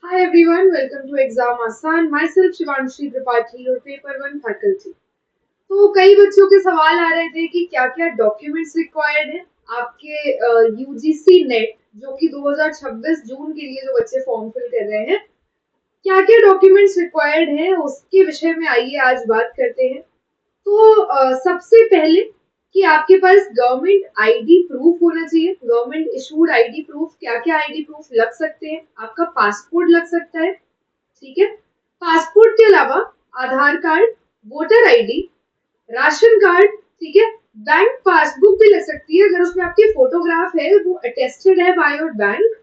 Hi everyone, welcome to Exam Asan. Myself Shivanshi Tripathi, your paper one faculty. तो कई बच्चों के सवाल आ रहे थे कि क्या क्या डॉक्यूमेंट्स रिक्वायर्ड है आपके यूजीसी नेट जो कि 2026 जून के लिए जो बच्चे फॉर्म फिल कर रहे हैं, क्या क्या डॉक्यूमेंट्स रिक्वायर्ड है उसके विषय में आइए आज बात करते हैं। तो सबसे पहले कि आपके पास गवर्नमेंट आईडी प्रूफ होना चाहिए। गवर्नमेंट इशूड आईडी प्रूफ, क्या क्या आईडी प्रूफ लग सकते हैं? आपका पासपोर्ट लग सकता है, ठीक है। पासपोर्ट के अलावा Aadhaar card, voter ID, ration card, ठीक है। बैंक पासबुक भी लग सकती है अगर उसमें आपकी फोटोग्राफ है, वो अटेस्टेड है बाय योर बैंक,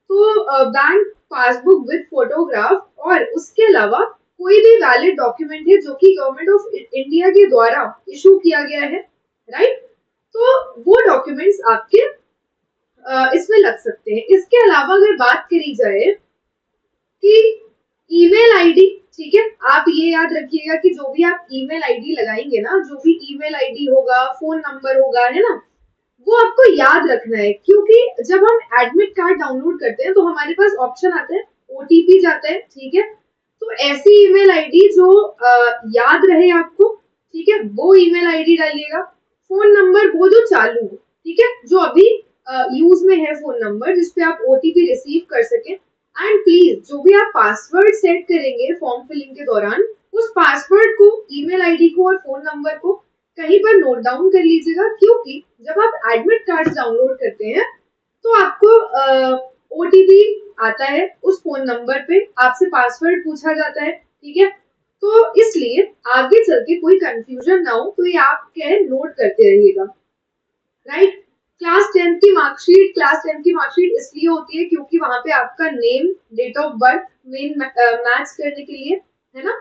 तो बैंक पासबुक विद फोटोग्राफ। और उसके अलावा कोई भी वैलिड डॉक्यूमेंट है जो कि गवर्नमेंट ऑफ इंडिया के द्वारा इशू किया गया है, राइट। तो वो डॉक्यूमेंट्स आपके इसमें लग सकते हैं। इसके अलावा अगर बात करी जाए कि ईमेल आईडी, ठीक है, आप ये याद रखिएगा कि जो भी आप ईमेल आईडी लगाएंगे ना, जो भी ईमेल आईडी होगा, फोन नंबर होगा, है ना, वो आपको याद रखना है। क्योंकि जब हम एडमिट कार्ड डाउनलोड करते हैं तो हमारे पास ऑप्शन आता है, ओटीपी जाता है, ठीक है। तो ऐसी ईमेल आईडी जो याद रहे आपको, ठीक है, वो ईमेल आईडी डालिएगा। फोन नंबर वो जो चालू हो, ठीक है, जो अभी यूज में है फोन नंबर जिसपे आप ओटीपी रिसीव कर सके। एंड प्लीज जो भी आप पासवर्ड सेट करेंगे फॉर्म फिलिंग के दौरान, उस पासवर्ड को, ईमेल आईडी को और फोन नंबर को कहीं पर नोट डाउन कर लीजिएगा। क्योंकि जब आप एडमिट कार्ड डाउनलोड करते हैं तो आपको ओटीपी आता है उस फोन नंबर पे, आपसे पासवर्ड पूछा जाता है, ठीक है। तो इसलिए आगे चल के कोई कंफ्यूजन ना हो, तो ये आप क्या है, नोट करते रहिएगा, राइट। क्लास टेंथ की मार्कशीट इसलिए होती है क्योंकि वहां पे आपका name, date of birth main match करने के लिए, है ना।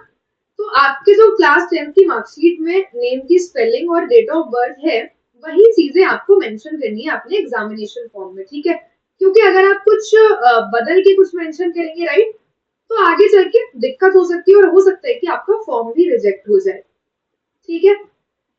तो आपके जो क्लास टेंथ की मार्कशीट में नेम की स्पेलिंग और डेट ऑफ बर्थ है, वही चीजें आपको मेंशन करनी है अपने एग्जामिनेशन फॉर्म में, ठीक है। क्योंकि अगर आप कुछ बदल के कुछ मेंशन करेंगे, राइट, तो आगे चल के दिक्कत हो सकती है और हो सकता है कि आपका फॉर्म भी रिजेक्ट हो जाए, ठीक है।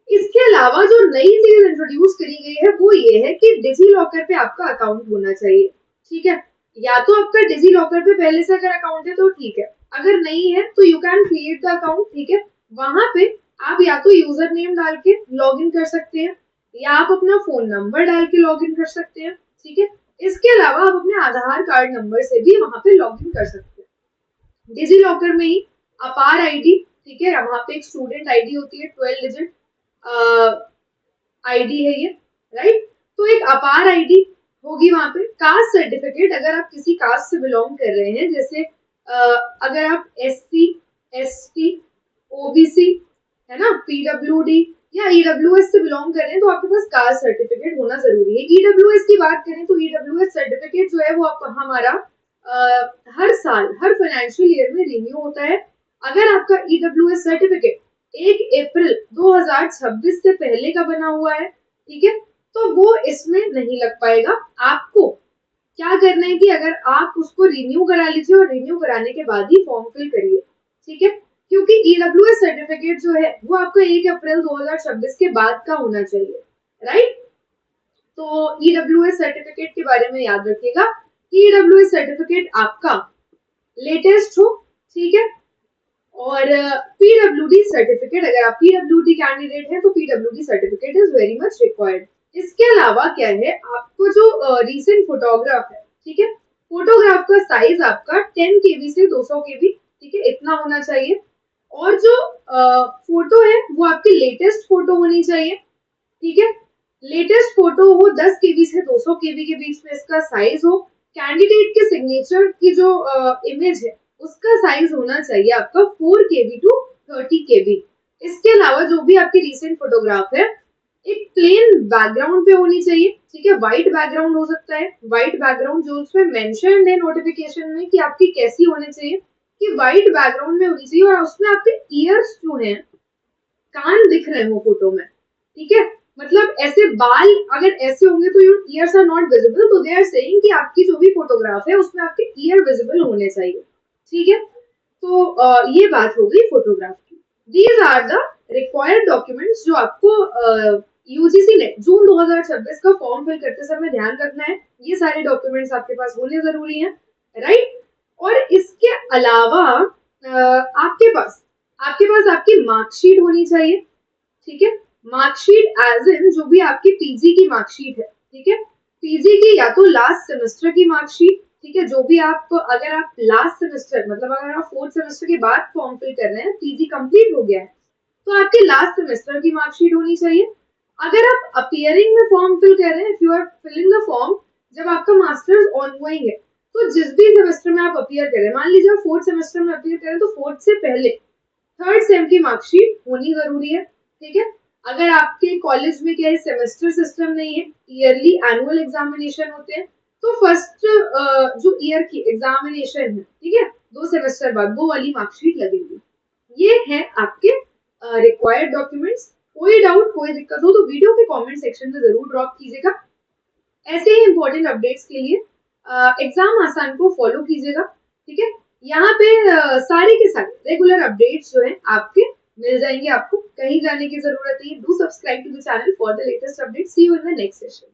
इसके अलावा जो नई चीज इंट्रोड्यूस करी गई है वो ये है कि डिजी लॉकर पे आपका अकाउंट होना चाहिए, ठीक है। या तो आपका डिजी लॉकर पे पहले से अगर अकाउंट है तो ठीक है, अगर नहीं है तो you can create the account, ठीक है। वहां पे आप या तो यूजर नेम डाल के लॉग इन कर सकते हैं, या आप अपना फोन नंबर डाल के लॉग इन कर सकते हैं, ठीक है। इसके अलावा आप अपने आधार कार्ड नंबर से भी वहां पे लॉग इन कर सकते हैं। डिजी लॉकर में ही अपार आईडी, ठीक है, वहां पे एक स्टूडेंट आईडी होती है, 12 डिजिट आईडी है ये, राइट। तो एक अपार आईडी होगी वहां पे। कास्ट सर्टिफिकेट, अगर आप किसी कास्ट से बिलोंग कर रहे हैं, जैसे अगर आप एससी, एसटी, ओबीसी, है ना, पीडब्ल्यूडी या ईडब्ल्यूएस से बिलोंग कर रहे हैं, तो आपके पास कास्ट सर्टिफिकेट होना जरूरी है। ईडब्ल्यूएस की बात करें तो ईडब्ल्यूएस सर्टिफिकेट जो है वो हमारा हर साल, हर फाइनेंशियल ईयर में रिन्यू होता है। अगर आपका ईडब्ल्यूएस सर्टिफिकेट 1 अप्रैल 2026 से पहले का बना हुआ है, ठीक है, तो वो इसमें नहीं लग पाएगा। आपको क्या करना है कि अगर आप उसको रिन्यू करा लीजिए और रिन्यू कराने के बाद ही फॉर्म फिल करिए, ठीक है। क्योंकि ईडब्ल्यूएस सर्टिफिकेट जो है वो आपका 1 अप्रैल 2026 के बाद का होना चाहिए, राइट। तो ईडब्ल्यूएस सर्टिफिकेट के बारे में याद रखिएगा कि ईडब्ल्यूएस सर्टिफिकेट आपका लेटेस्ट हो, ठीक है। और पीडब्ल्यूडी सर्टिफिकेट, अगर आप पीडब्ल्यूडी कैंडिडेट हैं तो PWD certificate is very much required. इसके अलावा क्या है, आपको जो रीसेंट फोटोग्राफ है, ठीक है, फोटोग्राफ का साइज आपका 10 KB से 200 KB, ठीक है, इतना होना चाहिए। और जो फोटो है वो आपकी लेटेस्ट फोटो होनी चाहिए, ठीक है। लेटेस्ट फोटो हो, 10 KB से 200 KB के बीच में इसका साइज हो। कैंडिडेट के सिग्नेचर की जो इमेज है उसका साइज होना चाहिए आपका 4 KB टू 30 KB। इसके अलावा जो भी आपकी रिसेंट फोटोग्राफ है, एक प्लेन बैकग्राउंड पे होनी चाहिए, ठीक है। व्हाइट बैकग्राउंड हो सकता है, व्हाइट बैकग्राउंड जो उसमें मेंशन्ड है नोटिफिकेशन में कि आपकी कैसी होनी चाहिए, कि व्हाइट बैकग्राउंड में होनी चाहिए और उसमें आपके ईयर्स जो हैं, कान दिख रहे हो फोटो में, ठीक है। मतलब ऐसे बाल अगर ऐसे होंगे तो your ears are not visible, तो दे आर सेइंग कि आपकी जो भी फोटोग्राफ है उसमें आपके ईयर विजिबल होने चाहिए, ठीक है। तो ये बात हो गई फोटोग्राफ की। These are the required documents जो आपको यूजीसी ने जून 2026 का फॉर्म फिल करते समय ध्यान रखना है। ये सारे डॉक्यूमेंट्स आपके पास होने जरूरी हैं, राइट। और इसके अलावा आपके पास आपकी मार्कशीट होनी चाहिए, ठीक है। मार्कशीट एज इन जो भी आपकी पीजी की मार्कशीट है, ठीक है। पीजी की या तो लास्ट सेमेस्टर की मार्कशीट, ठीक है, जो भी आप अगर आप लास्ट सेमेस्टर मतलब अगर आप फोर्थ सेमेस्टर के बाद फॉर्म फिल कर रहे हैं, पीजी कंप्लीट हो गया है, तो आपके लास्ट सेमेस्टर की मार्कशीट होनी चाहिए। अगर आप अपियरिंग में फॉर्म फिल कर रहे हैं, if you are filling the form जब आपका मास्टर्स ऑनगोइंग है, तो जिस भी सेमेस्टर में आप अपियर करें, मान लीजिए आप फोर्थ सेमेस्टर में अपियर करें, तो फोर्थ से पहले थर्ड सेम की मार्कशीट होनी जरूरी है, ठीक है। अगर आपके कॉलेज में क्या है, सेमेस्टर सिस्टम नहीं है, ईयरली एनुअल एग्जामिनेशन होते हैं, तो फर्स्ट जो ईयर की एग्जामिनेशन है, ठीक है, 2 सेमेस्टर बाद वो वाली मार्कशीट लगेगी। ये है आपके रिक्वायर्ड डॉक्यूमेंट्स। कोई डाउट कोई दिक्कत हो तो वीडियो के कमेंट सेक्शन में जरूर ड्रॉप कीजिएगा। ऐसे ही इंपॉर्टेंट अपडेट्स के लिए एग्जाम आसान को फॉलो कीजिएगा, ठीक है। यहाँ पे सारे के सारे रेगुलर अपडेट्स जो है आपके मिल जाएंगे, आपको कहीं जाने की जरूरत नहीं है। Do subscribe to the channel for the latest updates. See you in the next session.